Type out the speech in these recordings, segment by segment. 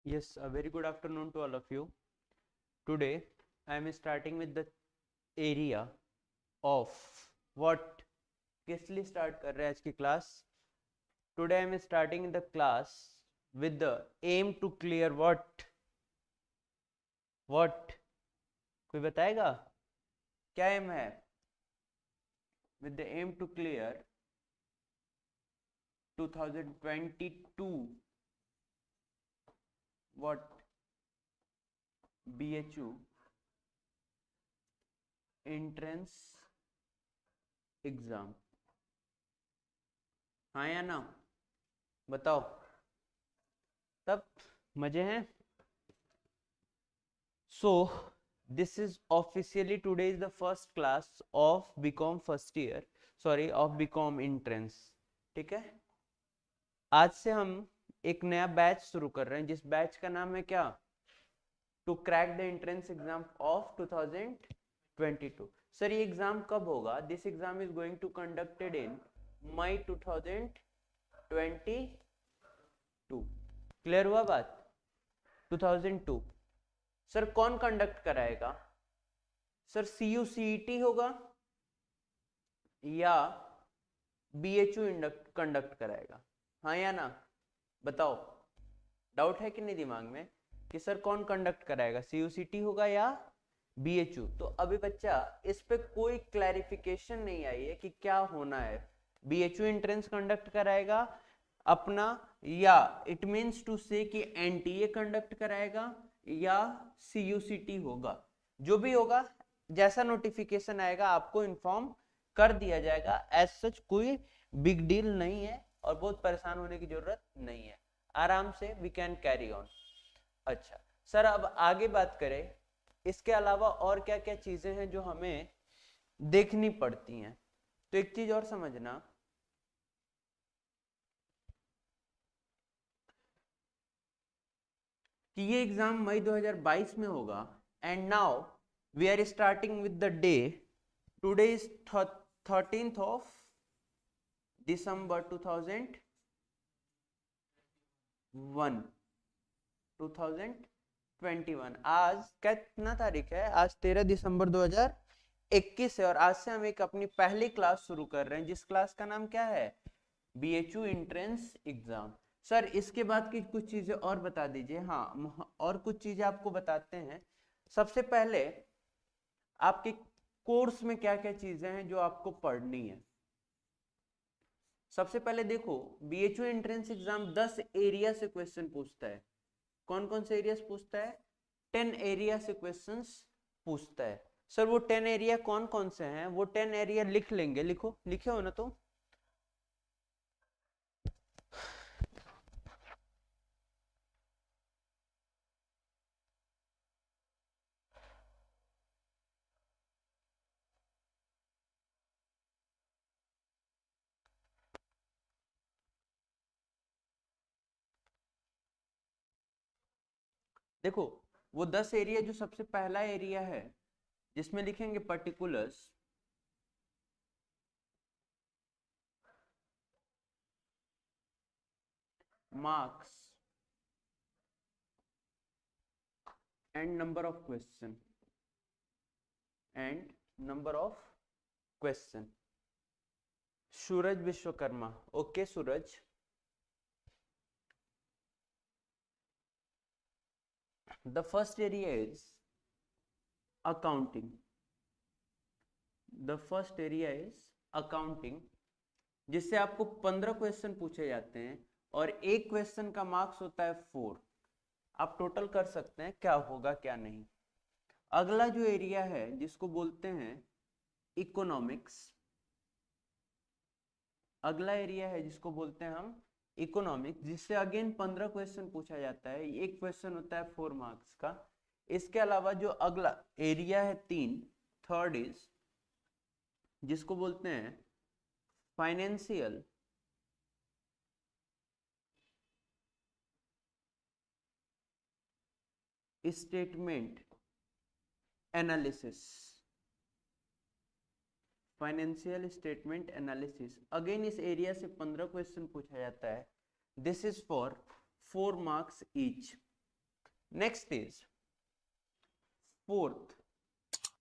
Yes, a very good afternoon to all of you. Today I am starting with the area of what. किस लिए start कर रहे हैं आज की class? Today I am starting the class with the aim to clear what कोई बताएगा क्या एम है? With the aim to clear 2022 what BHU entrance exam. हाँ या ना? बताओ तब मजे हैं। So this is officially today is the first class of BCom first year, sorry of BCom entrance। ठीक है, आज से हम एक नया बैच शुरू कर रहे हैं जिस बैच का नाम है क्या? To crack the entrance exam of 2022। Sir ये एग्जाम कब होगा? This exam is going to conducted in May 2022। Clear हुआ बात? 2002। सर कौन कंडक्ट कराएगा? सर CUCET होगा या BHU कंडक्ट कराएगा? हाँ या ना? बताओ, डाउट है कि नहीं दिमाग में कि सर कौन कंडक्ट कराएगा, CUCET होगा या BHU? तो अभी बच्चा इस पे कोई क्लैरिफिकेशन नहीं आई है कि क्या होना है। BHU एंट्रेंस कंडक्ट कराएगा अपना, या इट मींस टू से कि NTA कंडक्ट कराएगा या CUCET होगा। जो भी होगा, जैसा नोटिफिकेशन आएगा आपको इन्फॉर्म कर दिया जाएगा। एज सच कोई बिग डील नहीं है और बहुत परेशान होने की जरूरत नहीं है, आराम से वी कैन कैरी ऑन। अच्छा सर, अब आगे बात करें, इसके अलावा और क्या क्या चीजें हैं जो हमें देखनी पड़ती हैं। तो एक चीज और समझना कि ये एग्जाम मई 2022 में होगा। And now we are starting with the day, today is 13th of December 2021। आज कितना तारीख है? आज 13 दिसंबर 2021 है और आज से हम एक अपनी पहली क्लास शुरू कर रहे हैं जिस क्लास का नाम क्या है? BHU entrance exam. सर इसके बाद की कुछ चीजें और बता दीजिए। हाँ, और कुछ चीजें आपको बताते हैं। सबसे पहले आपके कोर्स में क्या क्या चीजें हैं जो आपको पढ़नी है। सबसे पहले देखो, BHU एंट्रेंस एग्जाम 10 एरिया से क्वेश्चन पूछता है। कौन कौन से एरिया से पूछता है? 10 एरिया से क्वेश्चंस पूछता है। सर वो 10 एरिया कौन कौन से हैं? वो 10 एरिया लिख लेंगे, लिखो, लिखे हो ना? तो देखो, वो 10 एरिया, जो सबसे पहला एरिया है जिसमें लिखेंगे particulars, marks and number of question, and number of question. Suraj Vishwakarma, okay Suraj. The first area is accounting. The first area is accounting, जिससे आपको 15 क्वेश्चन पूछे जाते हैं और एक क्वेश्चन का मार्क्स होता है 4। आप टोटल कर सकते हैं क्या होगा क्या नहीं। अगला जो एरिया है जिसको बोलते हैं इकोनॉमिक्स, अगला एरिया है जिसको बोलते हैं हम इकोनॉमिक्स, जिससे अगेन 15 क्वेश्चन पूछा जाता है, एक क्वेश्चन होता है 4 मार्क्स का। इसके अलावा जो अगला एरिया है 3, थर्ड इज, जिसको बोलते हैं financial statement analysis. Financial statement analysis, again इस एरिया से 15 क्वेश्चन पूछा जाता है। This is for 4 marks each. Next is fourth.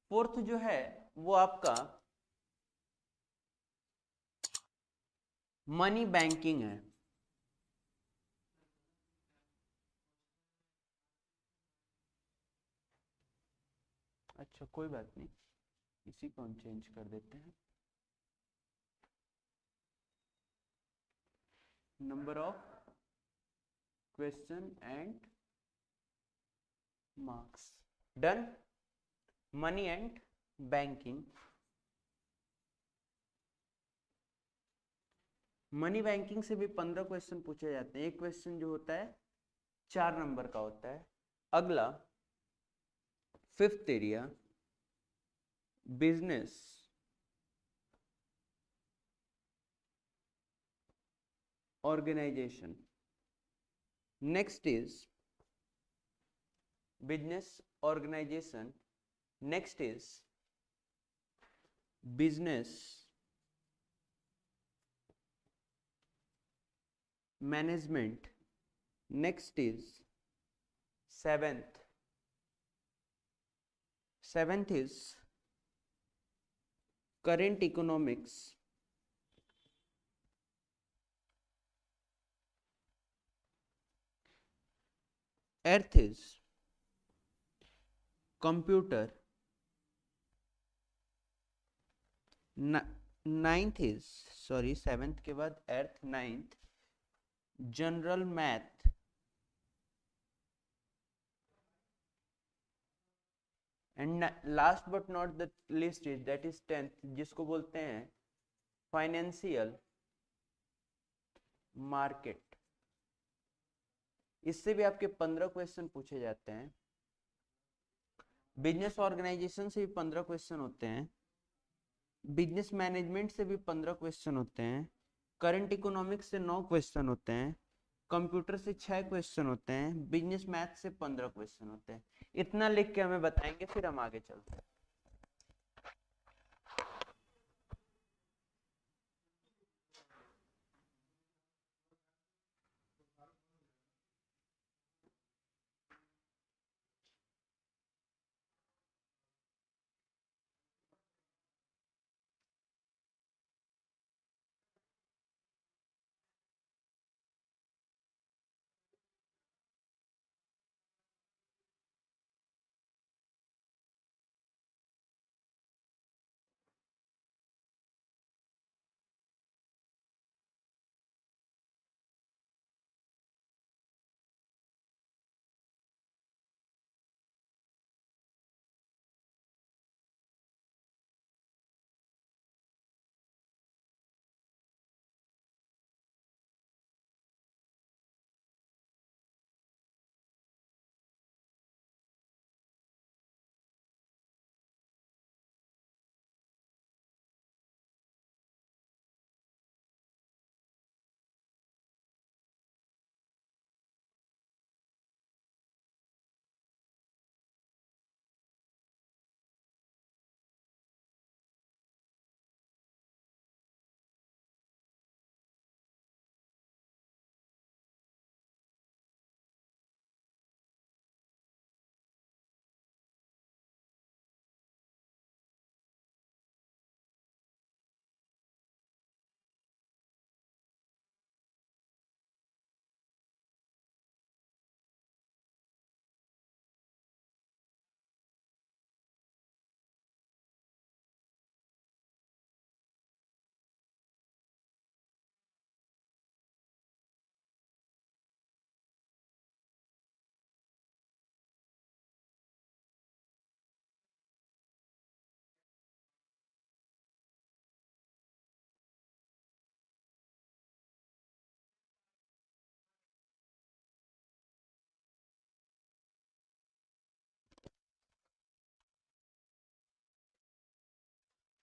Fourth जो है वो आपका मनी बैंकिंग है। अच्छा कोई बात नहीं, इसी को हम चेंज कर देते हैं। Number of question and marks. Done. Money and banking. Money banking से भी 15 क्वेश्चन पूछे जाते हैं। एक क्वेश्चन जो होता है 4 नंबर का होता है। अगला fifth area business organisation. Next is business organisation. Next is business management. Next is seventh is current economics। eighth is computer। ninth is sorry seventh के बाद eighth ninth general math. And last but not the list is that is 10th, जिसको बोलते हैं financial market. इससे भी आपके 15 question पूछे जाते हैं। बिजनेस ऑर्गेनाइजेशन से भी 15 क्वेश्चन होते हैं। बिजनेस मैनेजमेंट से भी 15 क्वेश्चन होते हैं। करंट इकोनॉमिक्स से 9 क्वेश्चन होते हैं। कंप्यूटर से 6 क्वेश्चन होते हैं। बिजनेस मैथ से 15 क्वेश्चन होते हैं। इतना लिख के हमें बताएंगे, फिर हम आगे चलते हैं।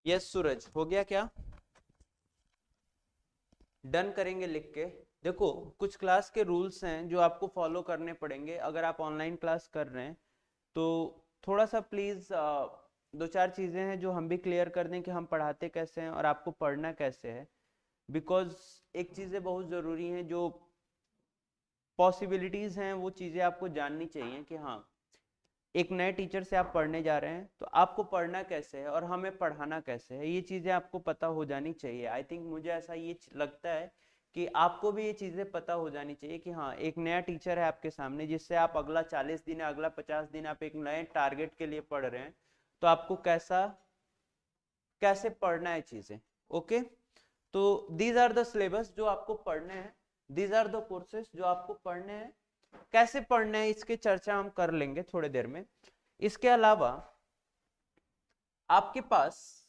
यस सूरज, हो गया क्या? डन करेंगे लिख के। देखो कुछ क्लास के रूल्स हैं जो आपको फॉलो करने पड़ेंगे अगर आप ऑनलाइन क्लास कर रहे हैं। तो थोड़ा सा प्लीज 2-4 चीजें हैं जो हम भी क्लियर कर दें कि हम पढ़ाते कैसे हैं और आपको पढ़ना कैसे है। बिकॉज एक चीजें बहुत जरूरी हैं जो पॉसिबिलिटीज हैं वो चीजें आपको जाननी चाहिए कि हाँ एक नए टीचर से आप पढ़ने जा रहे हैं तो आपको पढ़ना कैसे है और हमें पढ़ाना कैसे है, ये चीजें आपको पता हो जानी चाहिए। आई थिंक मुझे ऐसा ये लगता है कि आपको भी ये चीजें पता हो जानी चाहिए कि हाँ एक नया टीचर है आपके सामने जिससे आप अगला 40 दिन या अगला 50 दिन आप एक नए टारगेट के लिए पढ़ रहे हैं, तो आपको कैसे पढ़ना है चीजें। ओके, तो दीज आर द सिलेबस जो आपको पढ़ने हैं, दीज आर द कोर्सेज जो आपको पढ़ने हैं। कैसे पढ़ने हैं इसके चर्चा हम कर लेंगे थोड़ी देर में। इसके अलावा आपके पास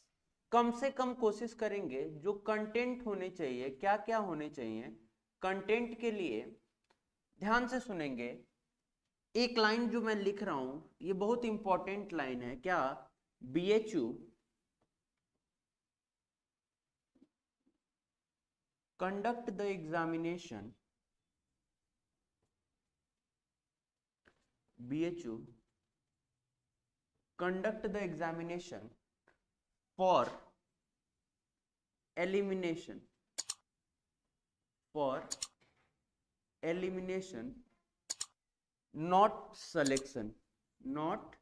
कम से कम कोशिश करेंगे जो कंटेंट होने चाहिए, क्या क्या होने चाहिए कंटेंट के लिए, ध्यान से सुनेंगे। एक लाइन जो मैं लिख रहा हूं ये बहुत इंपॉर्टेंट लाइन है, क्या? BHU conduct the examination, BHU conduct the examination for elimination, not selection, not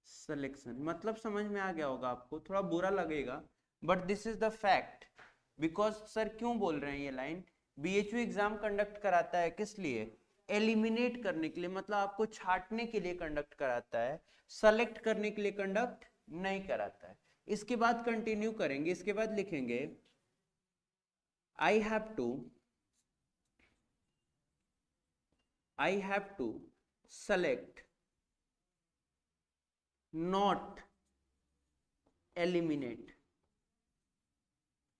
selection। मतलब समझ में आ गया होगा आपको, थोड़ा बुरा लगेगा but this is the fact. Because sir क्यों बोल रहे हैं ये लाइन? BHU एग्जाम कंडक्ट कराता है किस लिए? एलिमिनेट करने के लिए, मतलब आपको छांटने के लिए कंडक्ट कराता है, सेलेक्ट करने के लिए कंडक्ट नहीं कराता है। इसके बाद कंटिन्यू करेंगे, इसके बाद लिखेंगे I have to select not eliminate,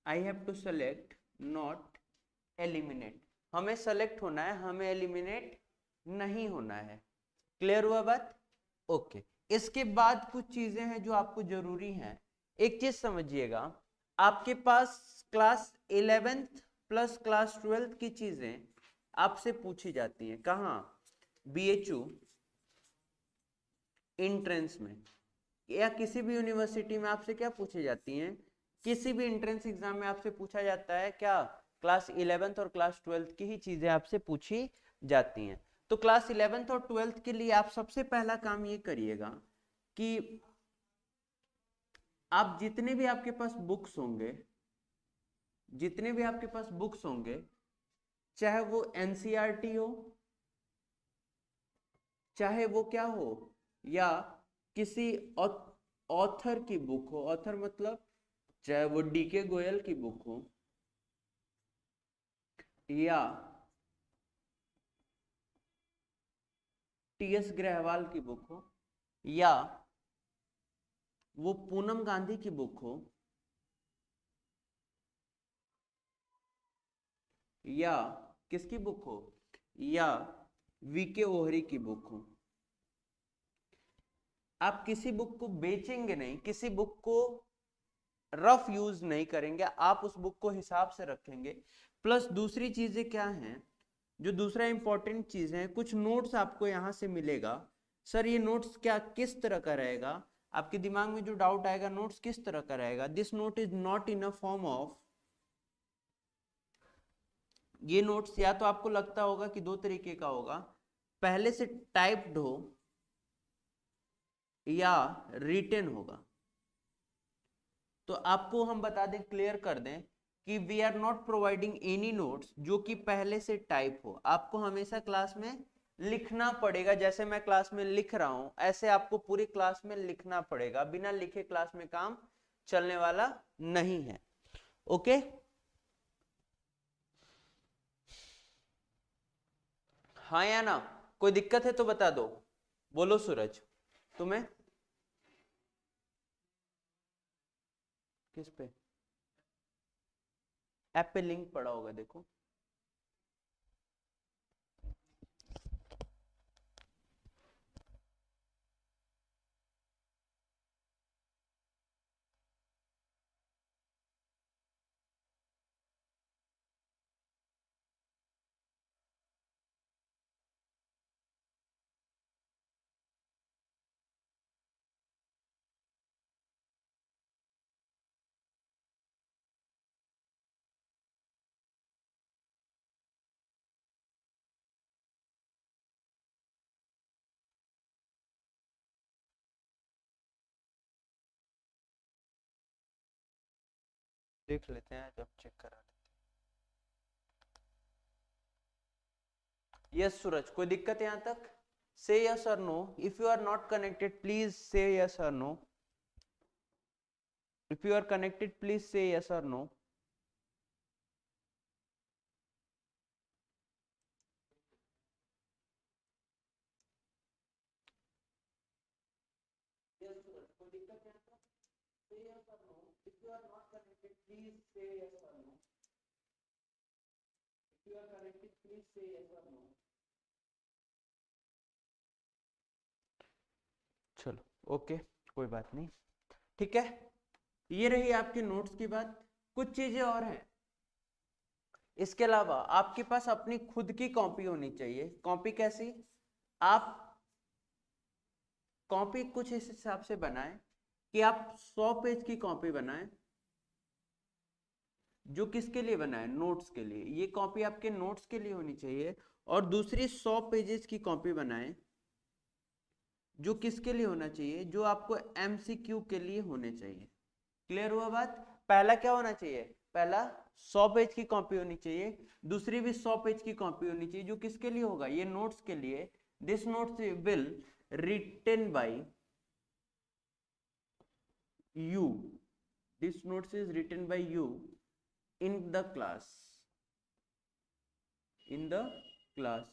I have to select not eliminate। हमें सेलेक्ट होना है, हमें एलिमिनेट नहीं होना है। क्लियर हुआ बात? ओके। इसके बाद कुछ चीजें हैं जो आपको जरूरी हैं। एक चीज समझिएगा, आपके पास class 11th plus class 12th की चीजें आपसे पूछी जाती हैं। कहाँ? BHU एंट्रेंस में या किसी भी यूनिवर्सिटी में आपसे क्या पूछी जाती हैं? किसी भी एंट्रेंस एग्जाम में आपसे पूछा जाता है क्या? क्लास 11th और क्लास 12th की ही चीजें आपसे पूछी जाती हैं। तो क्लास 11th और 12th के लिए आप सबसे पहला काम ये करिएगा कि आप जितने भी आपके पास बुक्स होंगे, चाहे वो NCERT हो, चाहे वो क्या हो, या किसी ऑथर की बुक हो, ऑथर मतलब चाहे वो DK गोयल की बुक हो या TS ग्रहवाल की बुक हो या वो पूनम गांधी की बुक हो या किसकी बुक हो, या VK ओहरी की बुक हो, आप किसी बुक को बेचेंगे नहीं, किसी बुक को रफ यूज नहीं करेंगे, आप उस बुक को हिसाब से रखेंगे। प्लस दूसरी चीजें क्या हैं, जो दूसरा इंपॉर्टेंट चीज है, कुछ नोट्स आपको यहां से मिलेगा। सर ये नोट्स क्या किस तरह का रहेगा? आपके दिमाग में जो डाउट आएगा नोट्स किस तरह का रहेगा, this note is not in a form of, ये नोट्स या तो आपको लगता होगा कि दो तरीके का होगा, पहले से टाइप्ड हो या रिटन होगा। तो आपको हम बता दें, क्लियर कर दें कि we are not providing any notes जो कि पहले से टाइप हो। आपको हमेशा क्लास में लिखना पड़ेगा, जैसे मैं क्लास में लिख रहा हूं ऐसे आपको पूरी क्लास में लिखना पड़ेगा, बिना लिखे क्लास में काम चलने वाला नहीं है। ओके, हाँ या ना? कोई दिक्कत है तो बता दो, बोलो सूरज। तुम्हें किस पे? ऐप पे लिंक पड़ा होगा, देखो। देख लेते हैं, जब चेक करा लेते हैं। यस सूरज, कोई दिक्कत यहाँ तक? से यस और no. If you are not connected please say yes और no. If you are connected please say yes और नो। चलो ओके, कोई बात नहीं, ठीक है। ये रही आपकी नोट्स की बात। कुछ चीजें और हैं, इसके अलावा आपके पास अपनी खुद की कॉपी होनी चाहिए। कॉपी कैसी? आप कॉपी कुछ इस हिसाब से बनाएं कि आप 100 पेज की कॉपी बनाएं। जो किसके लिए बनाए? नोट्स के लिए। ये कॉपी आपके नोट्स के लिए होनी चाहिए। और दूसरी 100 पेजेस की कॉपी बनाएं, जो किसके लिए होना चाहिए? जो आपको एमसीक्यू के लिए होने चाहिए। क्लियर हुआ बात? पहला क्या होना चाहिए? पहला 100 पेज की कॉपी होनी चाहिए, दूसरी भी 100 पेज की कॉपी होनी चाहिए। जो किसके लिए होगा? ये नोट्स के लिए। This notes will written by you, this notes is written by you in the class, in the class।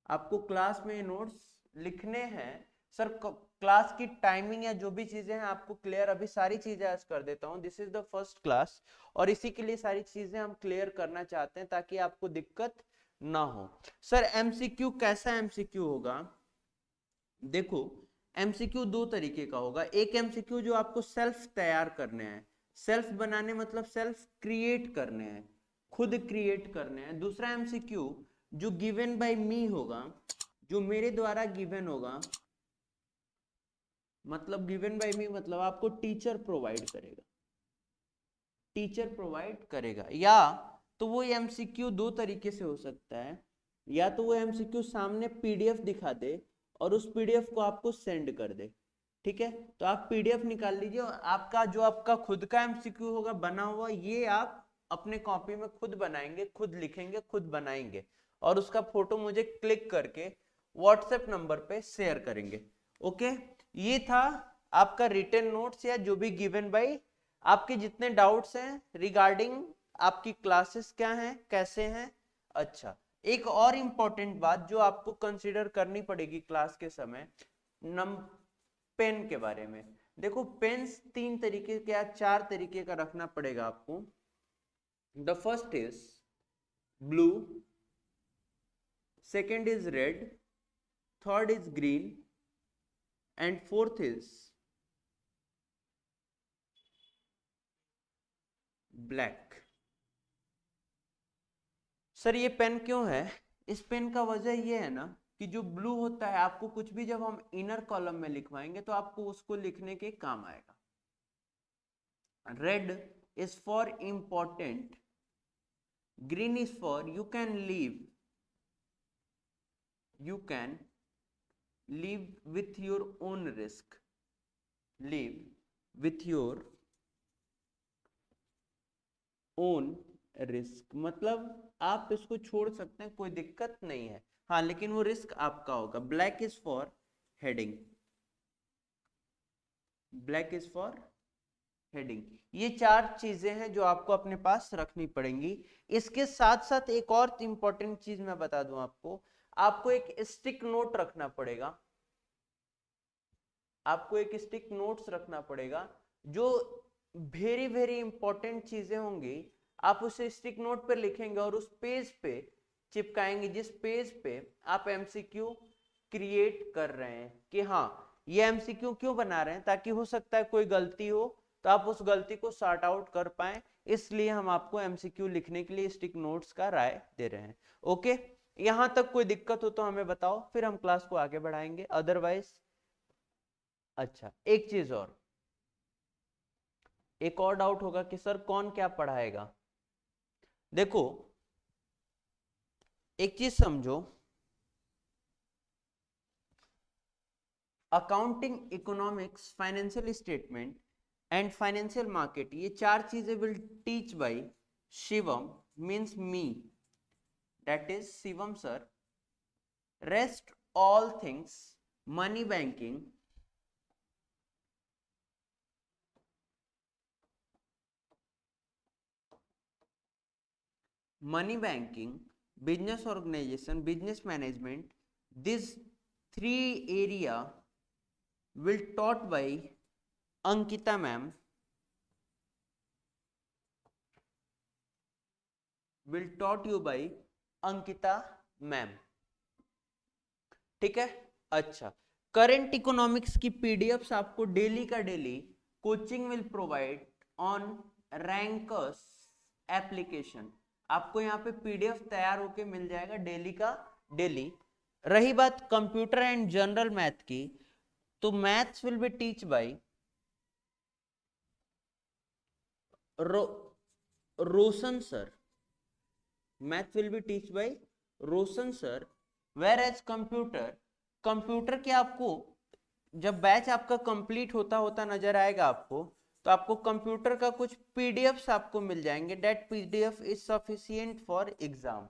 आपको क्लास में नोट्स लिखने हैं। सर क्लास की टाइमिंग या जो भी चीजें हैं आपको क्लियर, अभी सारी चीजें आज कर देता हूं। This is the first class और इसी के लिए सारी चीजें हम क्लियर करना चाहते हैं ताकि आपको दिक्कत ना हो। सर एमसीक्यू कैसा एमसीक्यू होगा? देखो एमसीक्यू दो तरीके का होगा। एक एमसीक्यू जो आपको सेल्फ तैयार करने हैं, सेल्फ बनाने मतलब सेल्फ क्रिएट करने हैं, खुद क्रिएट करने हैं। दूसरा एमसीक्यू जो गिवन बाय मी होगा, जो मेरे द्वारा गिवन होगा। मतलब गिवन बाय मी मतलब आपको टीचर प्रोवाइड करेगा, टीचर प्रोवाइड करेगा। या तो वो एमसीक्यू दो तरीके से हो सकता है, या तो वो एमसीक्यू सामने पीडीएफ दिखा दे और उस पीडीएफ को आपको सेंड कर दे। ठीक है, तो आप पीडीएफ निकाल लीजिए और आपका जो आपका खुद का एमसीक्यू होगा बना हुआ, ये आप अपने कॉपी में खुद बनाएंगे, खुद लिखेंगे, खुद बनाएंगे और उसका फोटो मुझे क्लिक करके व्हाट्सएप नंबर पे शेयर करेंगे। ओके, ये था आपका रिटन नोट्स या जो भी गिवन बाय। आपके जितने डाउट्स हैं रिगार्डिंग आपकी क्लासेस क्या हैं, कैसे हैं। अच्छा, एक और इंपॉर्टेंट बात जो आपको कंसीडर करनी पड़ेगी क्लास के समय, पेन के बारे में। देखो पेन्स 3 तरीके के या 4 तरीके का रखना पड़ेगा आपको। The first is blue, second is red, third is green and fourth is black. Sir ये पेन क्यों है? इस पेन का वजह ये है ना कि जो ब्लू होता है, आपको कुछ भी जब हम इनर कॉलम में लिखवाएंगे तो आपको उसको लिखने के काम आएगा। Red is for important, green is for you can leave with your own risk, live with your own risk मतलब आप इसको छोड़ सकते हैं, कोई दिक्कत नहीं है। हाँ, लेकिन वो रिस्क आपका होगा। Black is for heading, black is for heading. ये 4 चीजें हैं जो आपको अपने पास रखनी पड़ेंगी। इसके साथ साथ एक और इंपॉर्टेंट चीज मैं बता दूं आपको एक स्टिक नोट रखना पड़ेगा। आपको एक स्टिक नोट्स रखना पड़ेगा। जो वेरी वेरी इंपॉर्टेंट चीजें होंगी आप उसे स्टिक नोट पर लिखेंगे और उस पेज पे चिपकाएंगे जिस पेज पे आप एमसीक्यू क्रिएट कर रहे हैं। कि हाँ, ये एमसीक्यू क्यों बना रहे हैं, ताकि हो सकता है कोई गलती हो तो आप उस गलती को सॉर्ट आउट कर पाए। इसलिए हम आपको एमसीक्यू लिखने के लिए स्टिक नोट्स का राय दे रहे हैं। ओके, यहां तक कोई दिक्कत हो तो हमें बताओ, फिर हम क्लास को आगे बढ़ाएंगे, अदरवाइज। अच्छा, एक चीज और, एक और डाउट होगा कि सर कौन क्या पढ़ाएगा। देखो एक चीज समझो, accounting, economics, financial statement and financial market, ये चार चीजें will teach bye Shivam means me, that is Shivam sir. Rest all things money banking, money banking, business organization, business management, this three area will taught by Ankita ma'am, will taught you by Ankita ma'am. ठीक है. अच्छा, current economics की PDFs आपको daily का daily coaching will provide on rankers application. आपको यहाँ पे PDF तैयार होके मिल जाएगा डेली का डेली. रही बात कंप्यूटर एंड जनरल मैथ की, तो maths will be teach by Roshan sir. Math will be teach by Roshan sir. Whereas computer के आपको जब बैच आपका कंप्लीट होता होता नजर आएगा आपको, तो आपको कंप्यूटर का कुछ पीडीएफ्स आपको मिल जाएंगे. That PDF is sufficient for exam.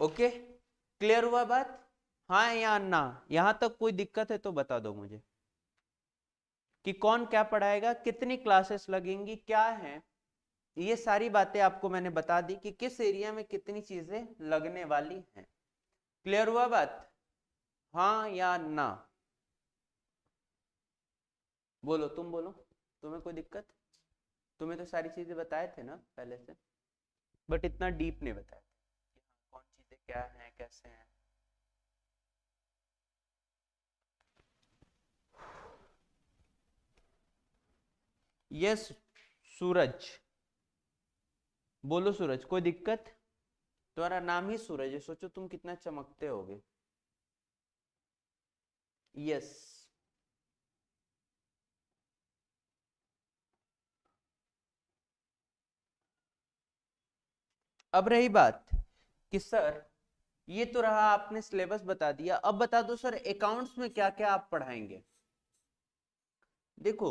Okay, clear हुआ बात? हाँ या ना? यहां तक कोई दिक्कत है तो बता दो मुझे कि कौन क्या पढ़ाएगा, कितनी क्लासेस लगेंगी, क्या है. ये सारी बातें आपको मैंने बता दी कि किस एरिया में कितनी चीजें लगने वाली हैं. क्लियर हुआ बात? हाँ या ना? बोलो, तुम बोलो, तुम्हें कोई दिक्कत? तुम्हें तो सारी चीजें बताए थे ना पहले से, बट इतना डीप नहीं बताया कौन चीजें क्या हैं कैसे हैं. यस सूरज, बोलो सूरज, कोई दिक्कत? तुम्हारा नाम ही सूरज है, सोचो तुम कितना चमकते होगे. यस. अब रही बात कि सर ये तो रहा, आपने सिलेबस बता दिया, अब बता दो सर अकाउंट्स में क्या क्या आप पढ़ाएंगे. देखो,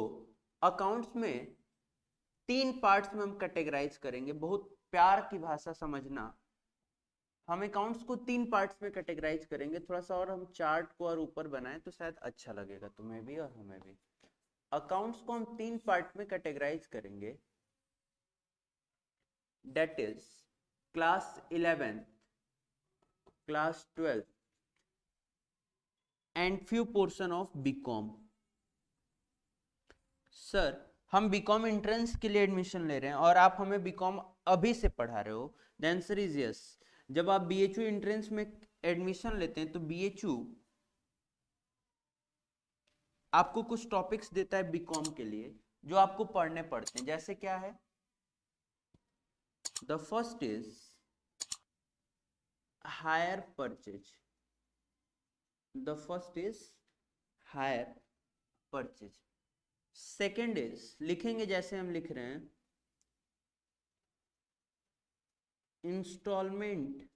अकाउंट्स में तीन पार्ट्स में हम कैटेगराइज करेंगे. बहुत प्यार की भाषा समझना, हम अकाउंट्स को तीन पार्ट्स में कैटेगराइज करेंगे. थोड़ा सा और हम चार्ट को और ऊपर बनाएं तो शायद अच्छा लगेगा तुम्हें भी और हमें भी. अकाउंट्स को हम तीन पार्ट में कैटेगराइज करेंगे. That is class 11th, class 12th and few portion of BCom. Sir हम बीकॉम एंट्रेंस के लिए एडमिशन ले रहे हैं और आप हमें बीकॉम अभी से पढ़ा रहे हो. The answer is yes. जब आप बीएचयू एंट्रेंस में एडमिशन लेते हैं तो बीएचयू आपको कुछ टॉपिक्स देता है बीकॉम के लिए जो आपको पढ़ने पड़ते हैं. जैसे क्या है? The first is hire purchase. The first is hire purchase. Second is, लिखेंगे जैसे हम लिख रहे हैं, instalment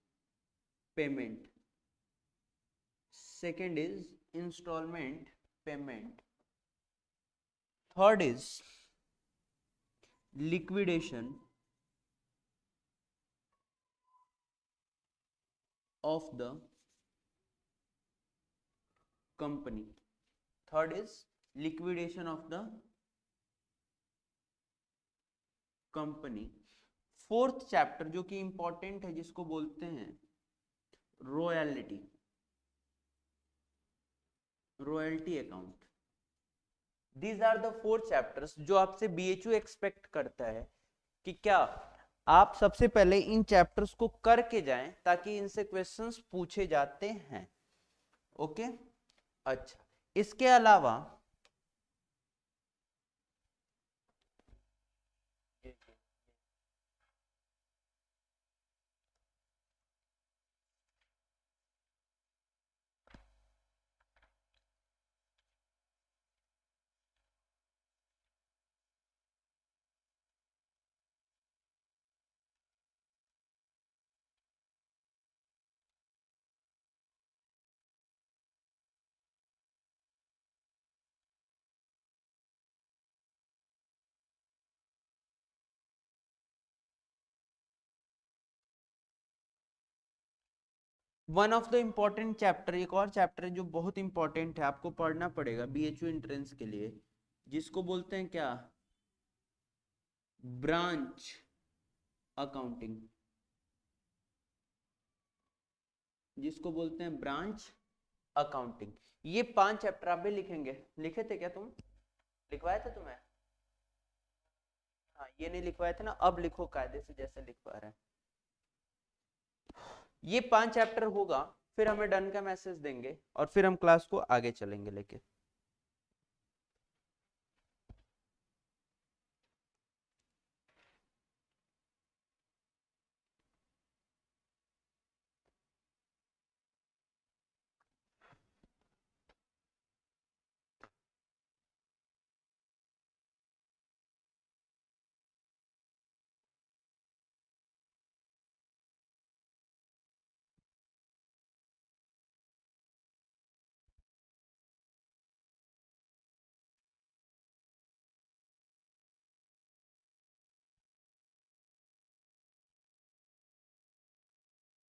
payment. Second is instalment payment. Third is liquidation of the company. Third is liquidation of the company. Fourth chapter जो कि important है, जिसको बोलते हैं royalty, royalty account. These are the four chapters जो आपसे बीएचयू एक्सपेक्ट करता है कि क्या आप सबसे पहले इन चैप्टर्स को करके जाएं ताकि इनसे क्वेश्चंस पूछे जाते हैं. ओके. अच्छा, इसके अलावा one of the important chapter, एक और चैप्टर है जो बहुत इंपॉर्टेंट है, आपको पढ़ना पड़ेगा बीएचयू एंट्रेंस के लिए, जिसको बोलते हैं क्या, ब्रांच अकाउंटिंग, जिसको बोलते हैं ब्रांच अकाउंटिंग। ये 5 चैप्टर आप भी लिखेंगे, लिखे थे क्या तुम, लिखवाए थे तुम्हें? हाँ ये नहीं लिखवाए थे ना, अब लिखो कायदे से जैसे लिखवा रहे हैं। ये 5 चैप्टर होगा, फिर हमें डन का मैसेज देंगे और फिर हम क्लास को आगे चलेंगे लेके।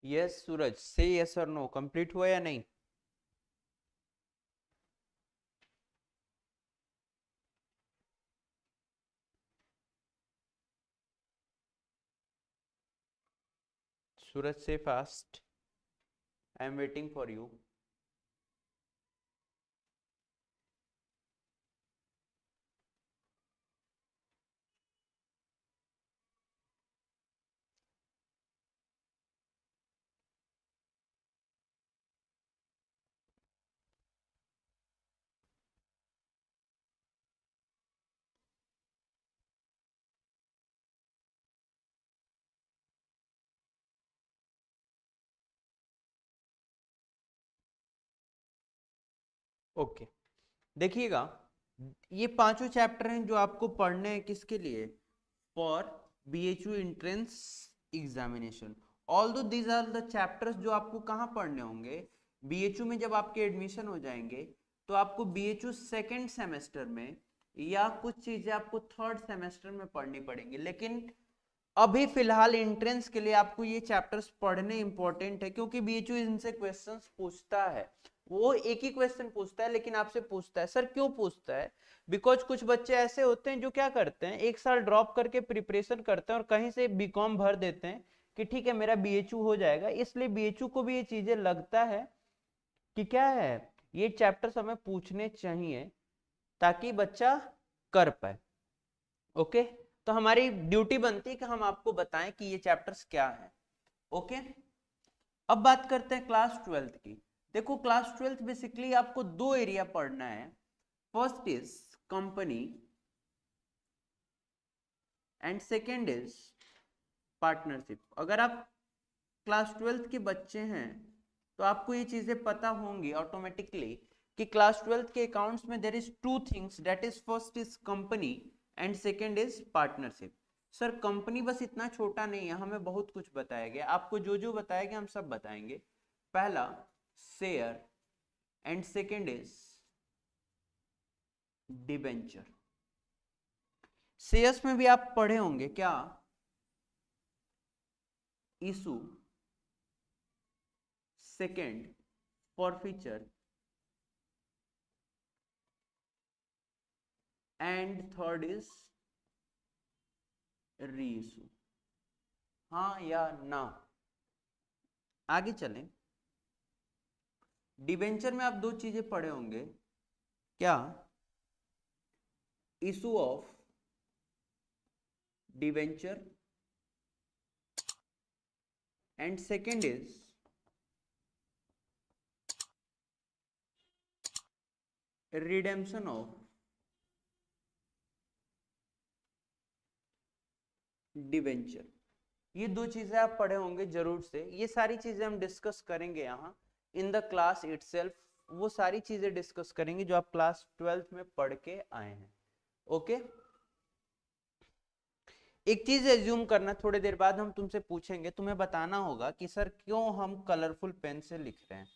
यस सूरज, से यस और नो, कंप्लीट हुआ या नहीं? सूरज से fast, I am waiting for you. Okay, देखिएगा, ये पांचों चैप्टर हैं जो आपको पढ़ने हैं, किसके लिए, for BHU entrance examination. Although these are the chapters जो आपको कहाँ पढ़ने होंगे, बीएचयू में जब आपके एडमिशन हो जाएंगे तो आपको बीएचयू सेकेंड सेमेस्टर में, या कुछ चीजें आपको थर्ड सेमेस्टर में पढ़नी पड़ेंगी, लेकिन अभी फिलहाल एंट्रेंस के लिए आपको ये चैप्टर्स पढ़ने इंपॉर्टेंट है, क्योंकि बीएचयू इनसे क्वेश्चंस पूछता है। वो एक ही क्वेश्चन पूछता है, लेकिन आपसे पूछता है। सर क्यों पूछता है? बिकॉज कुछ बच्चे ऐसे होते हैं जो क्या करते हैं, एक साल ड्रॉप करके प्रिपरेशन करते हैं और कहीं से बीकॉम भर देते हैं कि ठीक है मेरा बीएचयू हो जाएगा। इसलिए बीएचयू को भी ये चीजें लगता है कि क्या है, ये चैप्टर्स हमें पूछने चाहिए ताकि बच्चा कर पाए। ओके, तो हमारी ड्यूटी बनती है कि हम आपको बताएं कि ये चैप्टर्स क्या है। ओके, अब बात करते हैं क्लास 12th की। देखो क्लास 12th बेसिकली आपको दो एरिया पढ़ना है। First is company and second is partnership. अगर आप क्लास 12th के बच्चे हैं तो आपको ये चीजें पता होंगी ऑटोमेटिकली कि क्लास 12th के अकाउंट्स में there is two things, that is first is company and second is partnership. Sir company बस इतना छोटा नहीं है, हमें बहुत कुछ बताया गया, आपको जो जो बताया गया हम सब बताएंगे। पहला share and second is debenture. Shares में भी आप पढ़े होंगे क्या, issue, second forfeiture and third is reissue. हाँ या ना? आगे चलें। डिबेंचर में आप दो चीजें पढ़े होंगे क्या, issue of debenture and second is redemption of debenture. ये दो चीजें आप पढ़े होंगे जरूर से, ये सारी चीजें हम डिस्कस करेंगे यहाँ इन द क्लास इटसेल्फ। वो सारी चीजें डिस्कस करेंगे जो आप क्लास 12th में पढ़ के आए हैं। ओके, एक चीज एज्यूम करना, थोड़ी देर बाद हम तुमसे पूछेंगे, तुम्हें बताना होगा कि सर क्यों हम कलरफुल पेन से लिख रहे हैं।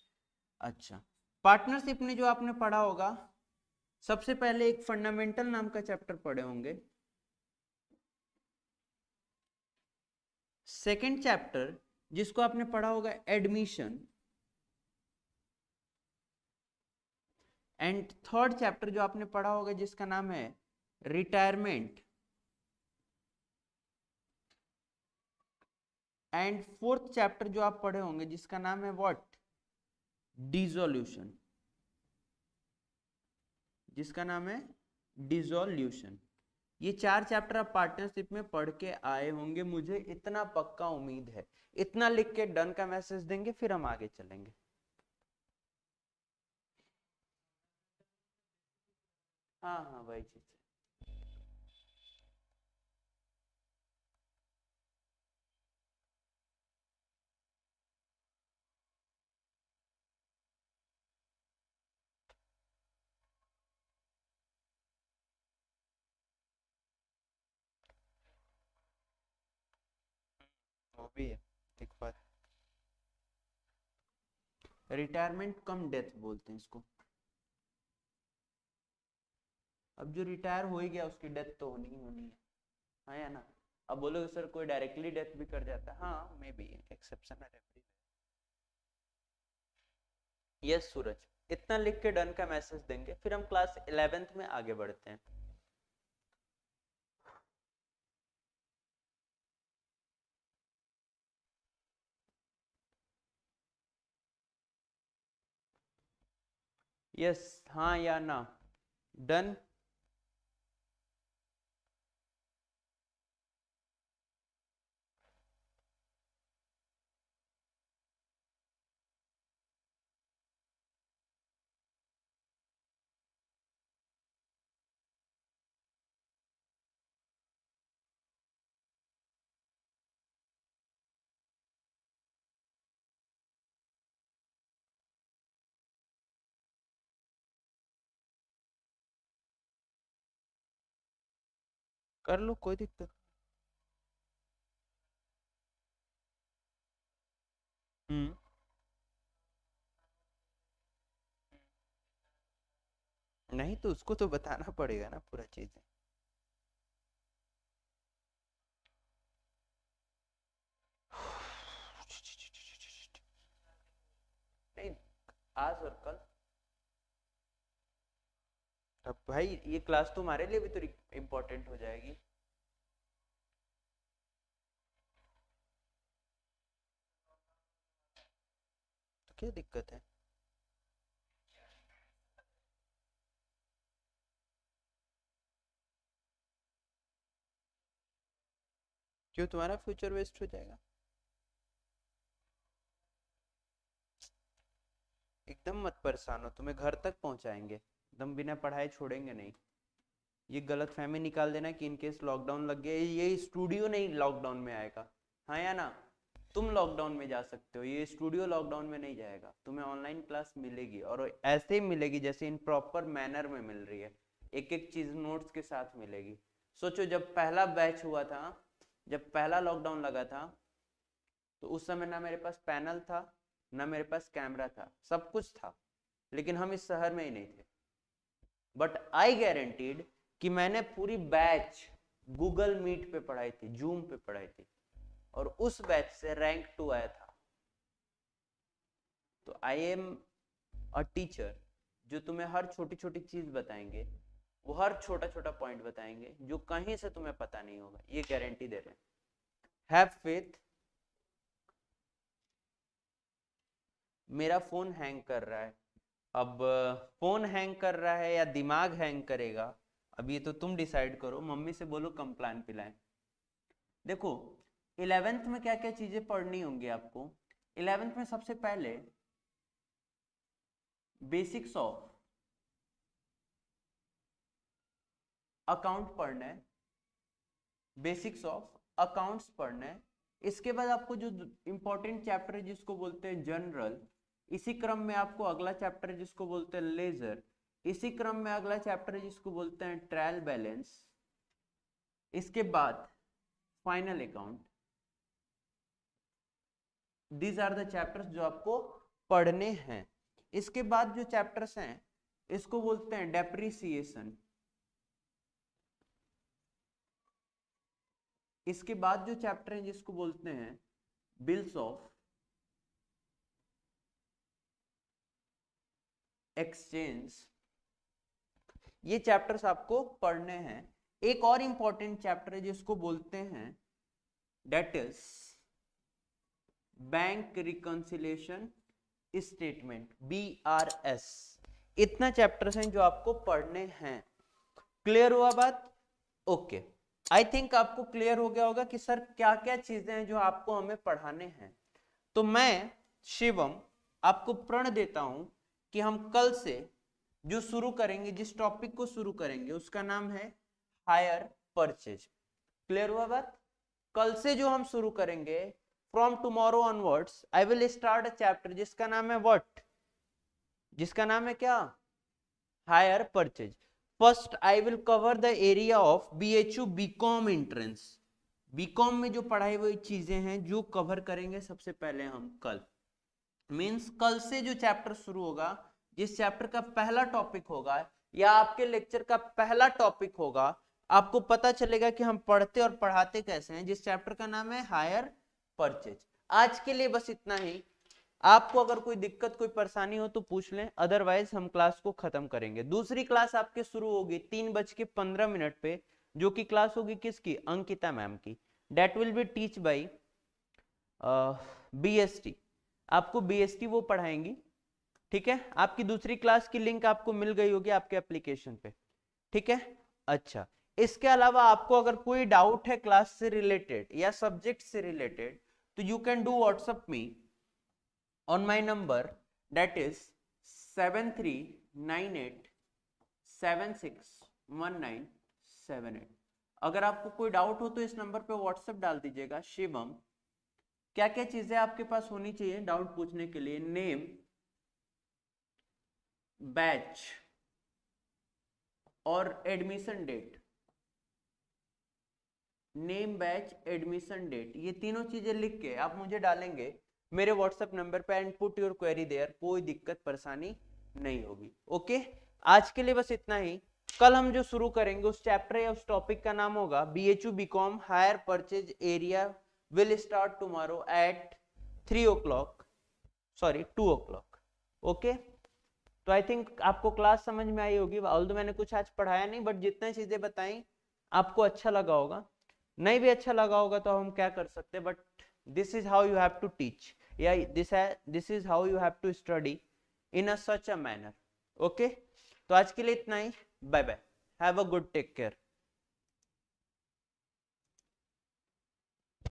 अच्छा, पार्टनरशिप ने जो आपने पढ़ा होगा, सबसे पहले एक फंडामेंटल नाम का चैप्टर पढ़े होंगे। सेकेंड चैप्टर जिसको आपने पढ़ा होगा एडमिशन, एंड थर्ड चैप्टर जो आपने पढ़ा होगा जिसका नाम है रिटायरमेंट, एंड फोर्थ चैप्टर जो आप पढ़े होंगे जिसका नाम है व्हाट, डिसोल्यूशन, जिसका नाम है डिसोल्यूशन। ये 4 चैप्टर आप पार्टनरशिप में पढ़ के आए होंगे, मुझे इतना पक्का उम्मीद है। इतना लिख के डन का मैसेज देंगे, फिर हम आगे चलेंगे। हाँ हाँ भाई जी। वो भी है एक बात, रिटायरमेंट कम डेथ बोलते हैं इसको। अब जो रिटायर हो ही गया उसकी डेथ तो होनी ही होनी है, हाँ या ना। अब बोलोगे सर कोई डायरेक्टली डेथ भी कर जाता है, हाँ मे बी एक्सेप्शन है। यस सूरज, इतना लिख के डन का मैसेज देंगे, फिर हम क्लास 11th में आगे बढ़ते हैं। यस, हाँ या ना, डन। कर लो, कोई दिक्कत। हम्म। नहीं तो उसको तो बताना पड़ेगा ना पूरा चीज। नहीं, आज और कल। अब भाई ये क्लास तुम्हारे लिए भी तो इम्पोर्टेंट हो जाएगी। तो क्या दिक्कत है? क्यों, तुम्हारा फ्यूचर वेस्ट हो जाएगा? एकदम मत परेशान हो, तुम्हें घर तक पहुंचाएंगे, एकदम बिना पढ़ाए छोड़ेंगे नहीं। ये गलत फहमी निकाल देना कि इनकेस लॉकडाउन लग गया, ये स्टूडियो नहीं लॉकडाउन में आएगा, हाँ या ना। तुम लॉकडाउन में जा सकते हो, ये स्टूडियो लॉकडाउन में नहीं जाएगा। तुम्हें ऑनलाइन क्लास मिलेगी, और ऐसे ही मिलेगी जैसे इन प्रॉपर मैनर में मिल रही है, एक एक चीज नोट्स के साथ मिलेगी। सोचो जब पहला बैच हुआ था, जब पहला लॉकडाउन लगा था, तो उस समय ना मेरे पास पैनल था, ना मेरे पास कैमरा था, सब कुछ था, लेकिन हम इस शहर में ही नहीं थे। बट आई गारंटीड कि मैंने पूरी बैच गूगल मीट पे पढ़ाई थी, जूम पे पढ़ाई थी, और उस बैच से रैंक 2 आया था। तो आई एम अ टीचर जो तुम्हें हर छोटी छोटी चीज बताएंगे, वो हर छोटा छोटा पॉइंट बताएंगे जो कहीं से तुम्हें पता नहीं होगा, ये गारंटी दे रहे हैं। Have faith. मेरा फोन हैंग कर रहा है। अब फोन हैंग कर रहा है या दिमाग हैंग करेगा, अब ये तो तुम डिसाइड करो। मम्मी से बोलो कंप्लान पिलाएं। देखो 11th में क्या क्या चीजें पढ़नी होंगी आपको। 11th में सबसे पहले बेसिक्स ऑफ अकाउंट पढ़ना है, बेसिक्स ऑफ अकाउंट्स पढ़ना है। इसके बाद आपको जो इंपॉर्टेंट चैप्टर है जिसको बोलते हैं जनरल, इसी क्रम में आपको अगला चैप्टर है जिसको बोलते हैं लेजर, इसी क्रम में अगला चैप्टर है जिसको बोलते हैं ट्रायल बैलेंस, इसके बाद final account. These are the chapters जो आपको पढ़ने हैं। इसके बाद जो चैप्टर्स हैं इसको बोलते हैं डेप्रिसिएशन। इसके बाद जो चैप्टर है जिसको बोलते हैं बिल्स ऑफ एक्सचेंज। ये चैप्टर्स आपको पढ़ने हैं। एक और इंपॉर्टेंट चैप्टर है जिसको बोलते हैं that is bank reconciliation statement, BRS। इतना चैप्टर्स हैं जो आपको पढ़ने हैं। क्लियर हुआ बात? ओके, आई थिंक आपको क्लियर हो गया होगा कि सर क्या क्या चीजें हैं जो आपको हमें पढ़ाने हैं। तो मैं शिवम आपको प्रण देता हूं कि हम कल से जो शुरू करेंगे, जिस टॉपिक को शुरू करेंगे उसका नाम है हायर परचेज। क्लियर हुआ बात? कल से जो हम शुरू करेंगे, from tomorrow onwards I will start a chapter जिसका नाम है व्हाट, जिसका नाम है क्या? Hire purchase. First I will cover the area of BHU BCom entrance. BCom में जो पढ़ाई हुई चीजें हैं जो कवर करेंगे सबसे पहले हम कल। मींस कल से जो चैप्टर शुरू होगा, जिस चैप्टर का पहला टॉपिक होगा या आपके लेक्चर का पहला टॉपिक होगा, आपको पता चलेगा कि हम पढ़ते और पढ़ाते कैसे हैं, जिस चैप्टर का नाम है हायर परचेज। आज के लिए बस इतना ही। आपको अगर कोई दिक्कत, कोई परेशानी हो तो पूछ लें, अदरवाइज हम क्लास को खत्म करेंगे। दूसरी क्लास आपके शुरू होगी 3:15 पे, जो कि क्लास होगी किसकी? अंकिता मैम की। That will be teach by BST। आपको BST वो पढ़ाएंगी, ठीक है। आपकी दूसरी क्लास की लिंक आपको मिल गई होगी आपके एप्लीकेशन पे, ठीक है। अच्छा, इसके अलावा आपको अगर कोई डाउट है क्लास से रिलेटेड या सब्जेक्ट से रिलेटेड, तो you can do WhatsApp me on my number, that is 7398761978। अगर आपको कोई डाउट हो तो इस नंबर पे व्हाट्सएप डाल दीजिएगा। शिवम, क्या क्या चीजें आपके पास होनी चाहिए डाउट पूछने के लिए? नेम, बैच और admission date. Name, batch, admission date, ये तीनों चीजें लिख के आप मुझे डालेंगे मेरे व्हाट्सएप नंबर पे and put your query there. कोई दिक्कत परेशानी नहीं होगी। ओके, आज के लिए बस इतना ही। कल हम जो शुरू करेंगे उस चैप्टर या उस टॉपिक का नाम होगा BHU BCom hire purchase area, will start tomorrow at 3 o'clock, sorry 2 o'clock। Okay, तो आई थिंक आपको क्लास समझ में आई होगी। ऑल्दो मैंने कुछ आज पढ़ाया नहीं, बट जितने चीजें बताई आपको अच्छा लगा होगा। नहीं भी अच्छा लगा होगा तो हम क्या कर सकते हैं, but this is how you have to teach, yeah, this is how you have to study in a such a manner। okay, तो आज के लिए इतना ही। Bye bye, have a good, take care.